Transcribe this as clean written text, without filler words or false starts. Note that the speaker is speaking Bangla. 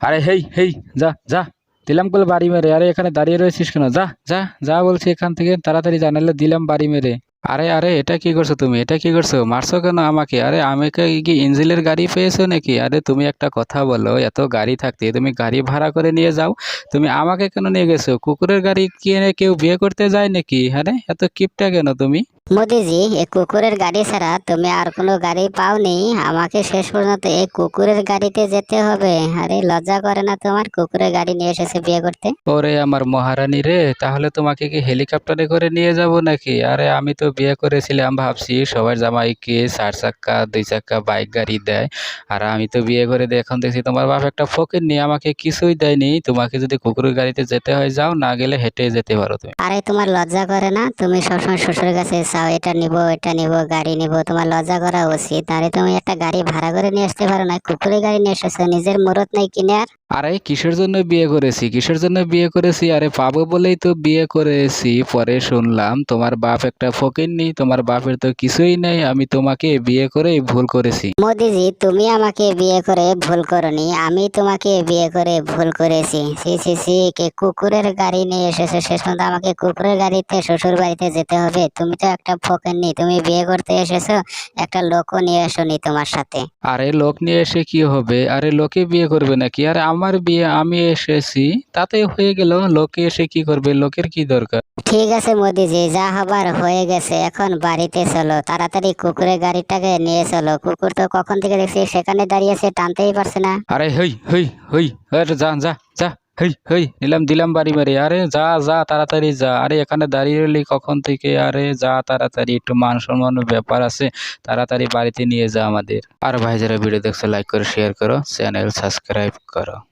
আরে হেই হেই, যা যা, দিলাম বলে বাড়ি মেরে। আরে এখানে দাঁড়িয়ে রয়েছিস কেন? যা যা যা বলছি এখান থেকে, তাড়াতাড়ি যা, নাহলে দিলাম বাড়ি মেরে। আরে আরে, এটা কি করছো তুমি? এটা কি করছো? মারছো কেন আমাকে? আরে আমাকে কি ইঞ্জিলের গাড়ি পেয়েছো নাকি? আরে তুমি একটা কথা বলো, এত গাড়ি থাকতে তুমি গাড়ি ভাড়া করে নিয়ে যাও, তুমি আমাকে কেন নিয়ে গেছো? কুকুরের গাড়ি কিনে কেউ বিয়ে করতে যায় নাকি? আরে এত কিপটা কেন তুমি? মোদিজি, এই কুকুরের গাড়ি ছাড়া তুমি আর কোনো গাড়ি পাওনি? আমাকে শেষ পর্যন্ত এই কুকুরের গাড়িতে যেতে হবে? আরে লজ্জা করে না তোমার? কুকুরের গাড়ি নিয়ে এসেছে বিয়ে করতে। ওরে আমার মহারানী রে, তাহলে তোমাকে কি হেলিকপ্টারে করে নিয়ে যাব নাকি? আরে আমি তো বিয়ে করেছিলাম, ভাবছি সবার জামাইকে 4 চাক্কা 2 চাক্কা বাইক গাড়ি দেয়, আর আমি তো বিয়ে করে এখন দেখছি তোমার বাপ একটা ফকিন্নি, আমাকে কিছুই দেয়নি। তোমাকে যদি কুকুরের গাড়িতে যেতে হয় যাও, না গেলে হেঁটে যেতে পারো তুমি। আরে তোমার লজ্জা করে না? তুমি সবসময় শ্বশুরের কাছে চাও, এটা নিবো এটা নিবো গাড়ি নিবো, তোমার লজ্জা করা উচিত। আরে তুমি একটা গাড়ি ভাড়া করে নিয়ে আসতে পারো না? কুকুরের গাড়ি নিয়ে এসেছো, নিজের মুরত নাই কিনে আর। আরে কিসের জন্য বিয়ে করেছি? কিসের জন্য বিয়ে করেছি? আরে পাবো বলেই তো বিয়ে করেছি। পরে শুনলাম তোমার বাপ একটা ফকিন্নি, তোমার বাপের তো কিছুই নেই, আমি তোমাকে বিয়ে করেই ভুল করেছি। মোদিজি, তুমি আমাকে বিয়ে করে ভুল করনি, আমি তোমাকে বিয়ে করে ভুল করেছি। সি সি সি, কে কুকুরের গাড়ি নিয়ে এসেছে, শেষ পর্যন্ত আমাকে কুকুরের গাড়িতে শ্বশুর বাড়িতে যেতে হবে? তুমি তো একটা ফোকেননি, তুমি বিয়ে করতে এসেছো, একটা লোকও নিয়ে এসোনি তোমার সাথে। আরে লোক নিয়ে এসে কি হবে? আরে লোকে বিয়ে করবে নাকি? আরে আমার বিয়ে আমি এসেছি, তাতে হয়ে গেল। লোকে এসে কি করবে? লোকের কি দরকার? ঠিক আছে মোদিজি, যা হবার হয়ে গেছে, এখন বাড়িতে চলো, তাড়াতাড়ি কুকুরের গাড়িটাকে নিয়ে চলো। কুকুর তো কখন থেকে দেখছি সেখানে দাঁড়িয়েছে, টানতেই পারছে না। আরে হই হই হই, আরে যা যা যা, হই হই, নিলাম দিলাম বাড়ি মেরে। আরে যা যা, তাড়াতাড়ি যা। আরে এখানে দাঁড়িয়ে রইলি কখন থেকে? আরে যা তাড়াতাড়ি, একটু মান সম্মানের ব্যাপার আছে, তাড়াতাড়ি বাড়িতে নিয়ে যা আমাদের। আর ভাই যারা ভিডিও দেখছো লাইক করো, শেয়ার করো, চ্যানেল সাবস্ক্রাইব করো।